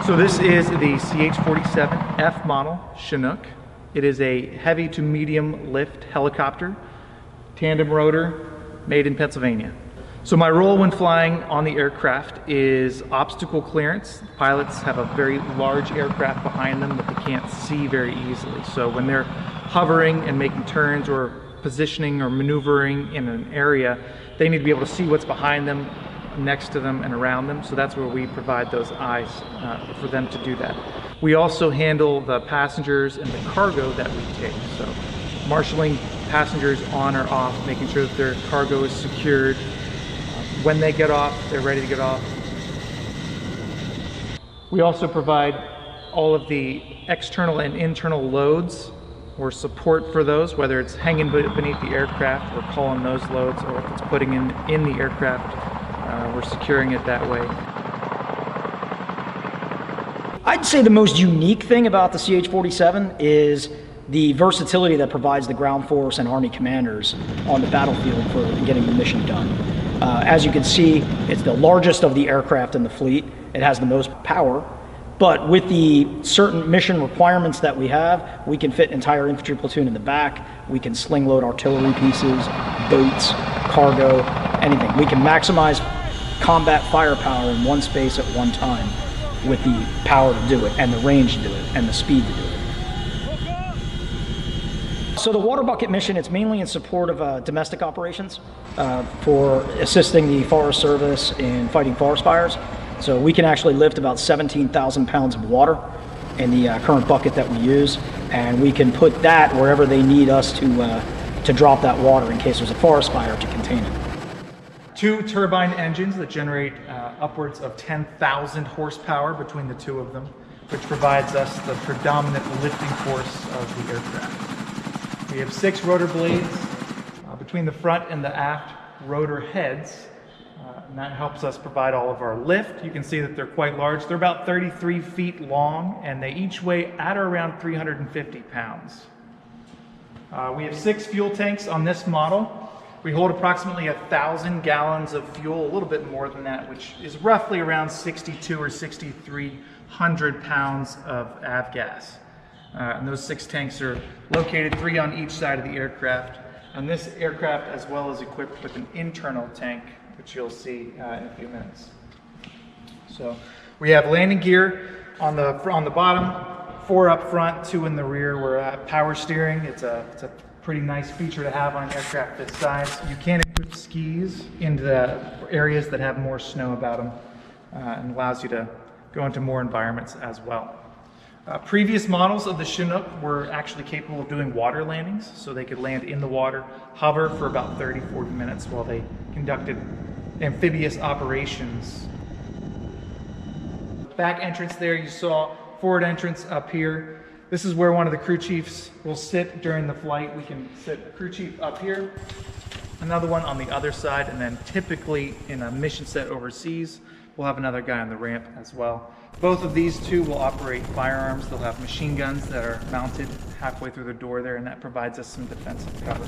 So this is the CH-47F model Chinook. It is a heavy to medium lift helicopter, tandem rotor, made in Pennsylvania. So my role when flying on the aircraft is obstacle clearance. Pilots have a very large aircraft behind them that they can't see very easily. So when they're hovering and making turns or positioning or maneuvering in an area, they need to be able to see what's behind them, next to them, and around them. So that's where we provide those eyes for them to do that. We also handle the passengers and the cargo that we take. So marshaling passengers on or off, making sure that their cargo is secured. When they get off, they're ready to get off. We also provide all of the external and internal loads or support for those, whether it's hanging beneath the aircraft, we're calling those loads, or if it's putting in the aircraft, we're securing it that way. I'd say the most unique thing about the CH-47 is the versatility that provides the ground force and Army commanders on the battlefield for getting the mission done. As you can see, it's the largest of the aircraft in the fleet. It has the most power, but with the certain mission requirements that we have, we can fit an entire infantry platoon in the back. We can sling load artillery pieces, boats, cargo, anything. We can maximize combat firepower in one space at one time with the power to do it, and the range to do it, and the speed to do it. So the water bucket mission, it's mainly in support of domestic operations for assisting the Forest Service in fighting forest fires. So we can actually lift about 17,000 pounds of water in the current bucket that we use, and we can put that wherever they need us to drop that water in case there's a forest fire to contain it. 2 turbine engines that generate upwards of 10,000 horsepower between the two of them, which provides us the predominant lifting force of the aircraft. We have 6 rotor blades between the front and the aft rotor heads, and that helps us provide all of our lift. You can see that they're quite large. They're about 33 feet long, and they each weigh at or around 350 pounds. We have 6 fuel tanks on this model. We hold approximately 1,000 gallons of fuel, a little bit more than that, which is roughly around 62 or 6,300 pounds of avgas. And those 6 tanks are located 3 on each side of the aircraft. And this aircraft as well is equipped with an internal tank, which you'll see in a few minutes. So we have landing gear on the bottom, 4 up front, 2 in the rear. We're at power steering. It's a pretty nice feature to have on an aircraft this size. You can equip skis into the areas that have more snow about them, and allows you to go into more environments as well. Previous models of the Chinook were actually capable of doing water landings, so they could land in the water, hover for about 30-40 minutes while they conducted amphibious operations. Back entrance there you saw, forward entrance up here. This is where one of the crew chiefs will sit during the flight. We can sit a crew chief up here, another one on the other side, and then typically in a mission set overseas, we'll have another guy on the ramp as well. Both of these two will operate firearms. They'll have machine guns that are mounted halfway through the door there, and that provides us some defensive cover.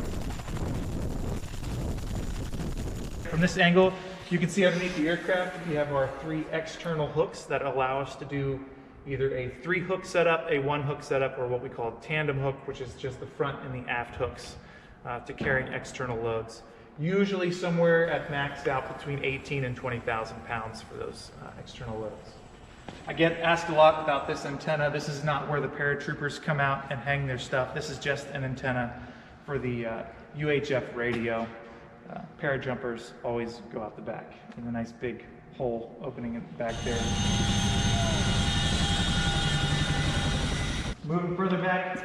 From this angle, you can see underneath the aircraft, we have our 3 external hooks that allow us to do either a 3-hook setup, a 1-hook setup, or what we call a tandem hook, which is just the front and the aft hooks to carrying external loads. Usually somewhere at maxed out between 18 and 20,000 pounds for those external loads. I get asked a lot about this antenna. This is not where the paratroopers come out and hang their stuff. This is just an antenna for the UHF radio. Parajumpers always go out the back in a nice big hole opening in the back there. Moving further back,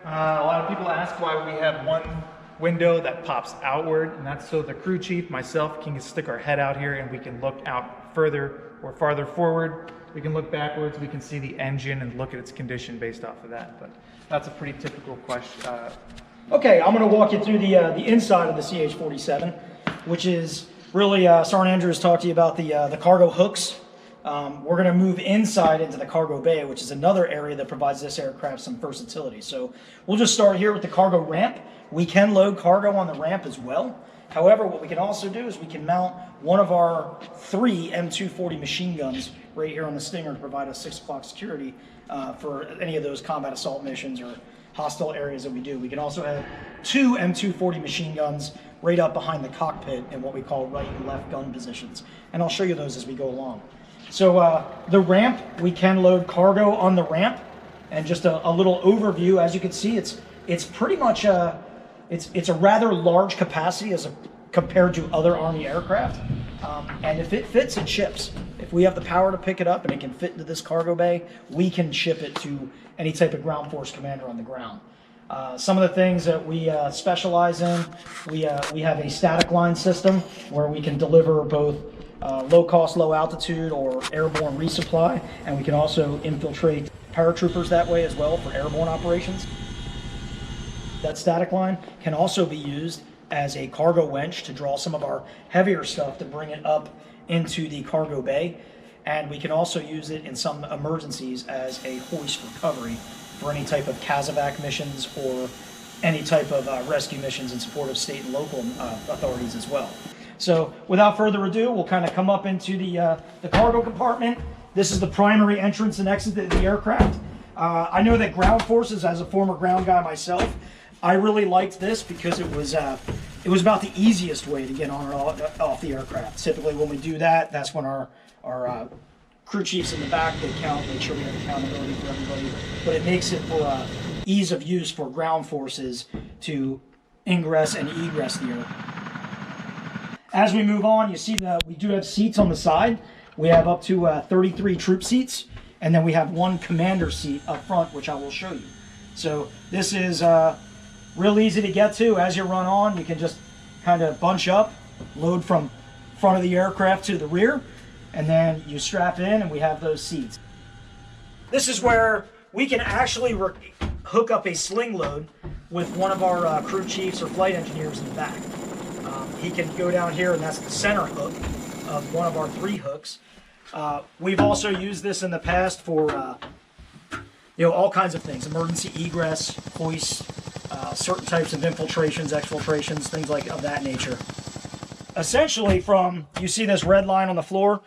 a lot of people ask why we have one window that pops outward, and that's so the crew chief, myself, can stick our head out here and we can look out further or farther forward. We can look backwards, we can see the engine and look at its condition based off of that, but that's a pretty typical question. Okay, I'm going to walk you through the inside of the CH-47, which is really, Sergeant Andrews talked to you about the cargo hooks. We're going to move inside into the cargo bay, which is another area that provides this aircraft some versatility. So we'll just start here with the cargo ramp. We can load cargo on the ramp as well. However, what we can also do is we can mount one of our 3 M240 machine guns right here on the Stinger to provide us 6 o'clock security for any of those combat assault missions or hostile areas that we do. We can also have 2 M240 machine guns right up behind the cockpit in what we call right and left gun positions. And I'll show you those as we go along. So the ramp, we can load cargo on the ramp. And just a little overview, as you can see, it's pretty much it's a rather large capacity compared to other Army aircraft. And if it fits, it ships. If we have the power to pick it up and it can fit into this cargo bay, we can ship it to any type of ground force commander on the ground. Some of the things that we specialize in, we have a static line system where we can deliver both low cost, low altitude or airborne resupply, and we can also infiltrate paratroopers that way as well for airborne operations. That static line can also be used as a cargo winch to draw some of our heavier stuff to bring it up into the cargo bay, and we can also use it in some emergencies as a hoist recovery for any type of CASEVAC missions or any type of rescue missions in support of state and local authorities as well. So without further ado, we'll kind of come up into the cargo compartment. This is the primary entrance and exit of the aircraft. I know that ground forces, as a former ground guy myself, I really liked this because it was about the easiest way to get on or off the aircraft. Typically when we do that, that's when our crew chiefs in the back, they count, make sure we have accountability for everybody. But it makes it for ease of use for ground forces to ingress and egress the aircraft. As we move on, you see that we do have seats on the side. We have up to 33 troop seats, and then we have 1 commander seat up front, which I will show you. So this is real easy to get to. As you run on, you can just kind of bunch up, load from front of the aircraft to the rear, and then you strap in and we have those seats. This is where we can actually hook up a sling load with one of our crew chiefs or flight engineers in the back. He can go down here, and that's the center hook of one of our 3 hooks. We've also used this in the past for all kinds of things: emergency egress, hoists, certain types of infiltrations, exfiltrations, things like of that nature. Essentially, you see this red line on the floor.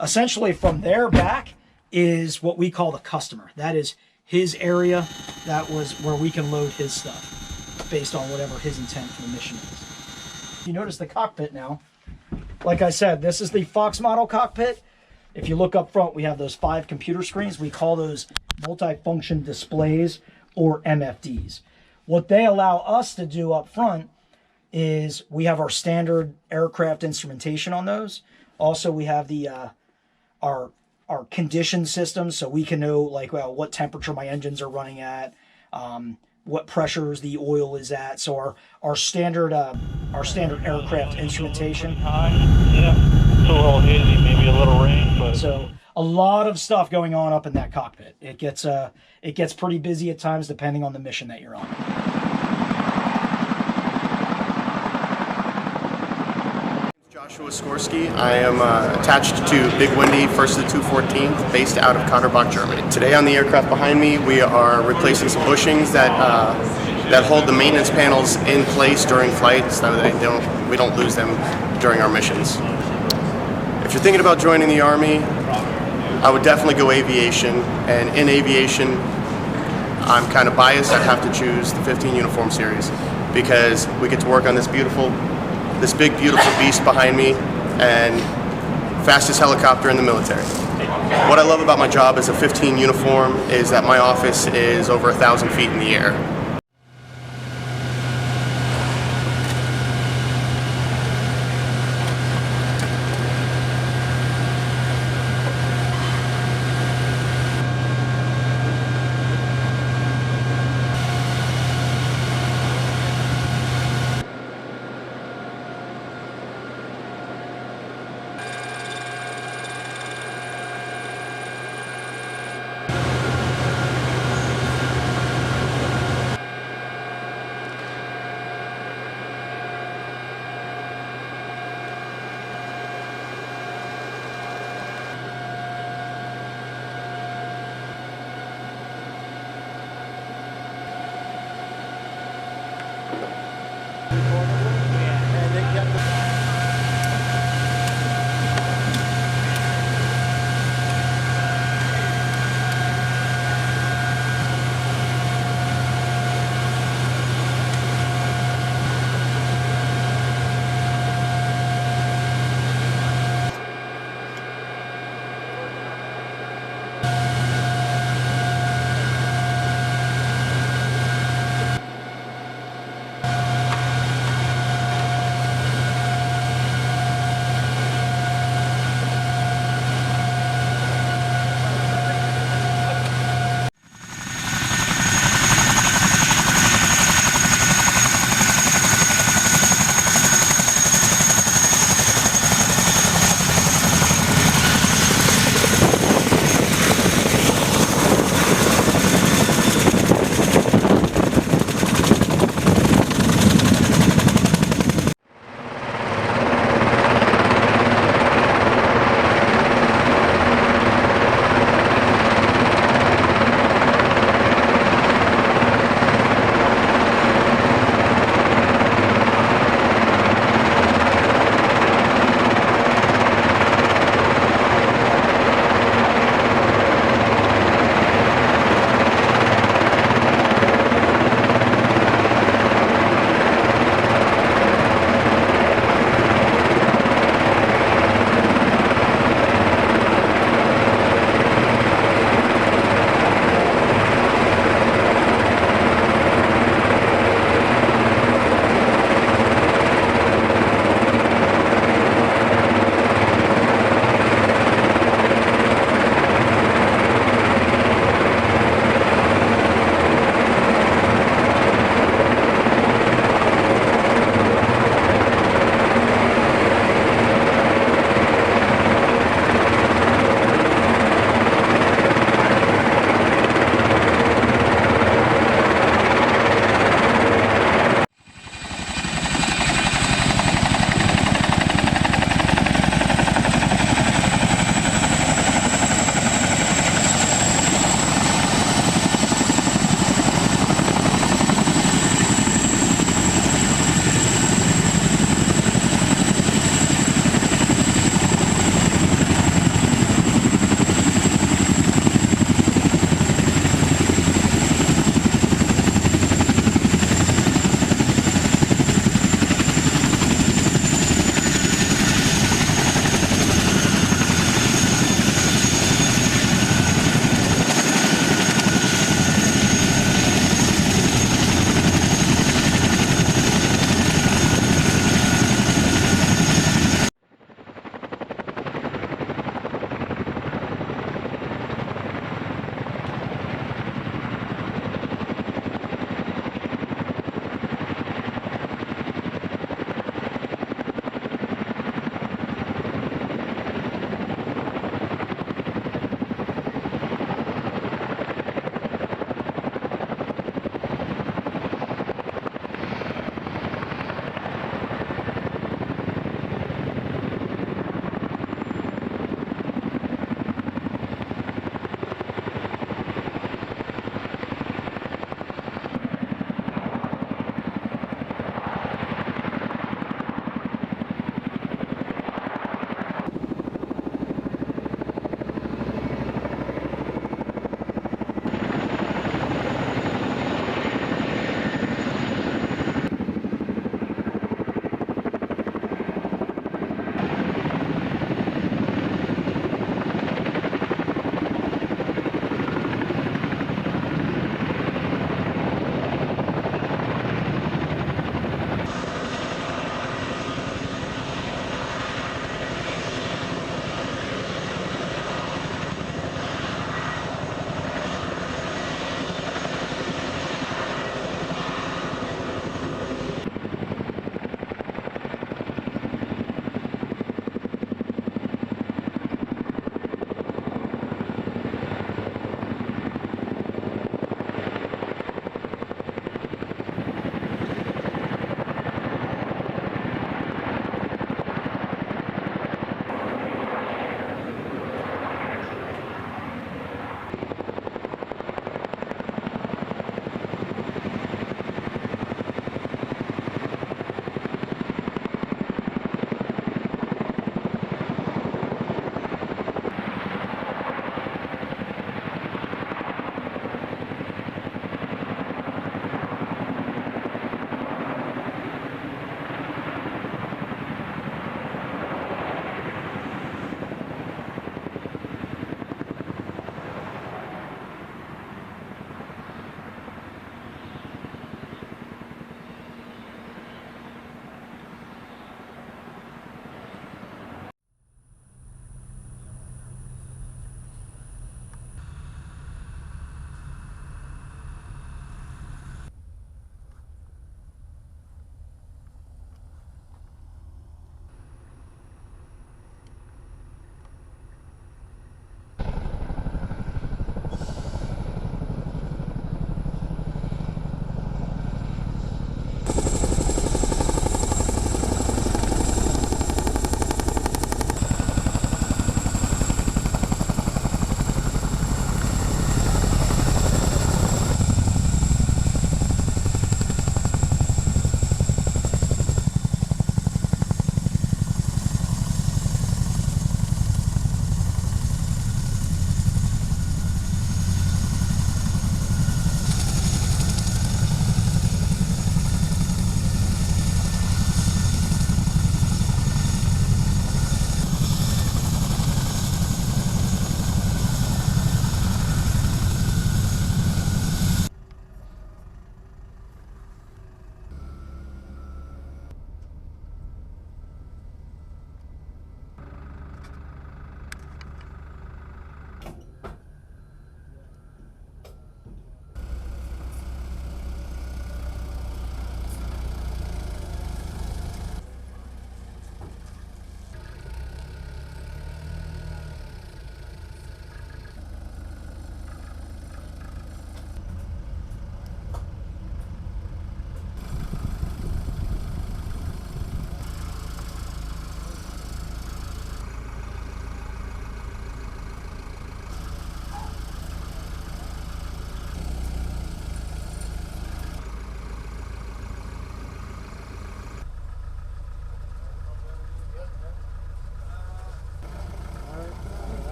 Essentially, from there back is what we call the customer. That is his area. That was where we can load his stuff based on whatever his intent for the mission is. You notice the cockpit now. Like I said, this is the Fox model cockpit. If you look up front, we have those 5 computer screens. We call those multifunction displays, or MFDs. What they allow us to do up front is we have our standard aircraft instrumentation on those. Also, we have the our condition system, so we can know what temperature my engines are running at, what pressures the oil is at. So our standard aircraft instrumentation. Yeah, it's a little hazy, maybe a little rain, but so a lot of stuff going on up in that cockpit. It gets pretty busy at times depending on the mission that you're on. Joshua Skorsky. I am attached to Big Windy, 1st to 214th, based out of Katterbach, Germany. Today on the aircraft behind me, we are replacing some bushings that hold the maintenance panels in place during flight so that we don't lose them during our missions. If you're thinking about joining the Army, I would definitely go aviation, and in aviation, I'm kind of biased. I'd have to choose the 15 uniform series because we get to work on this big beautiful beast behind me and fastest helicopter in the military. What I love about my job as a 15 uniform is that my office is over 1,000 feet in the air.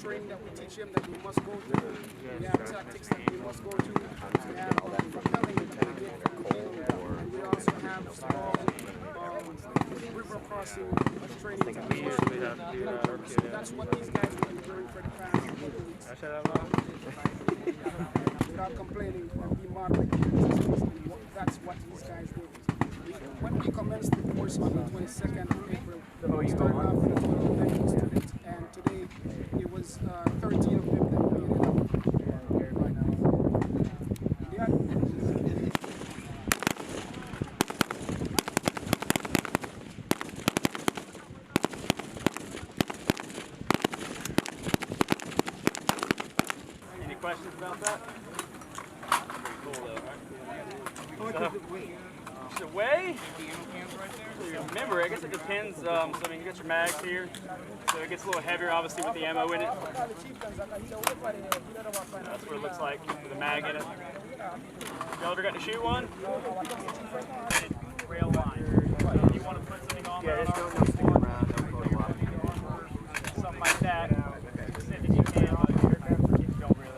training that we teach him that we must go through. We have tactics that we must go through. We have propelling that we get from cable. And we also have small river crossing training. So that's what these guys will be doing for the past couple of weeks. Without complaining and be moderate. That's what these guys do. When we commenced the course on the 22nd of April, we started off with 12 medical students, and today it was 13 of them that made it up. Yeah. Any questions about that? Pretty cool though, right? So weigh? Remember, I guess it depends. So I mean, you got your mags here, so it gets a little heavier, obviously, with the ammo in it. That's what it looks like with the mag in it. Y'all ever got to shoot one? Rail line. You want to put something on there? Something like that. Just if you can, but you don't really.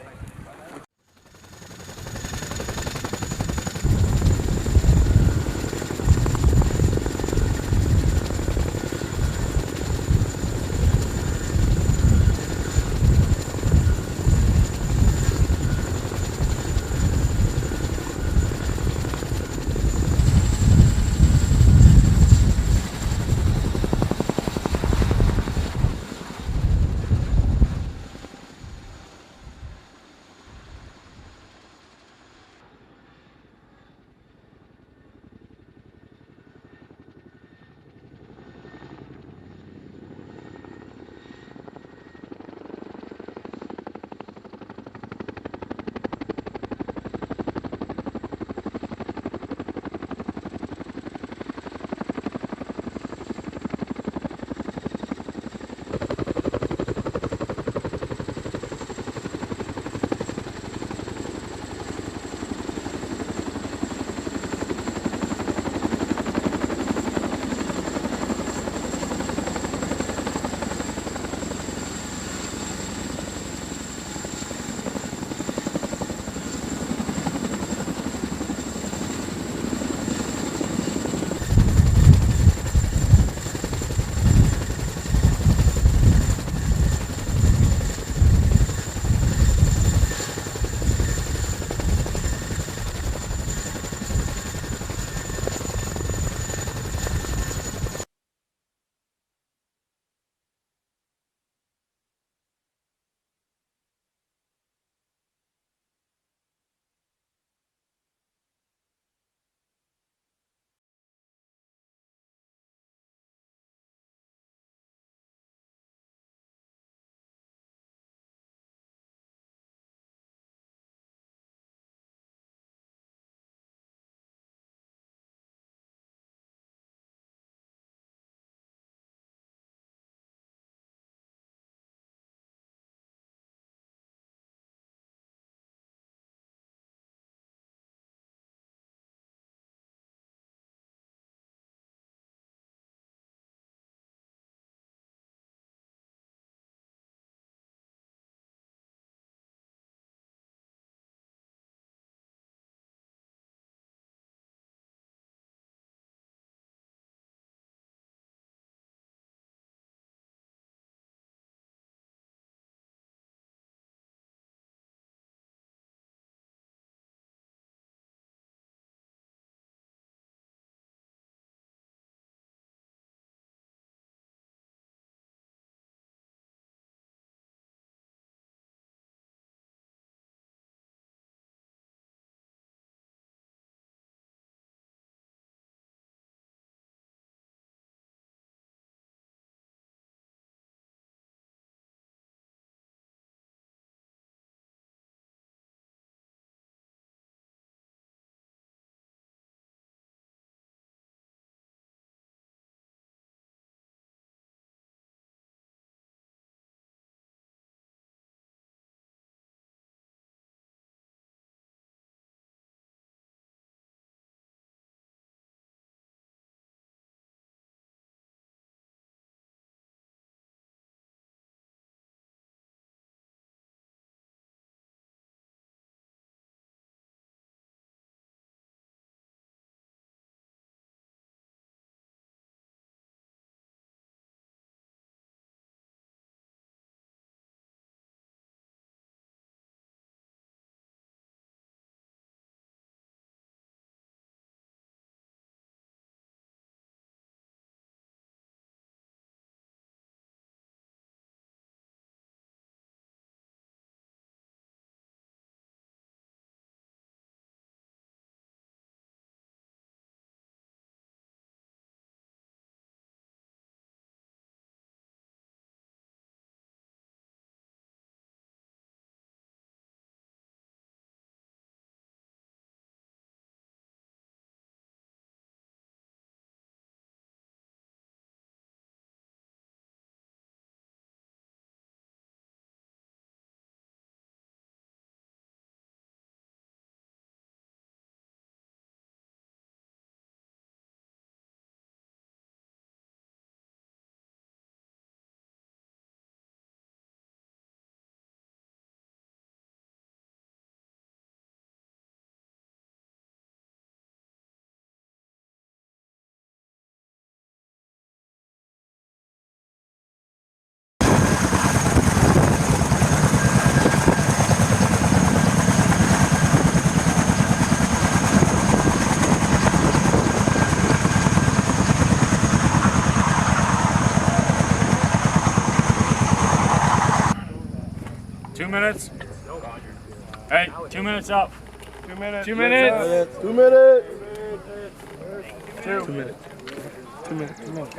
2 minutes. Hey, 2 minutes up. 2 minutes. 2 minutes. 2 minutes. 2 minutes. 2 minutes. 2 minutes.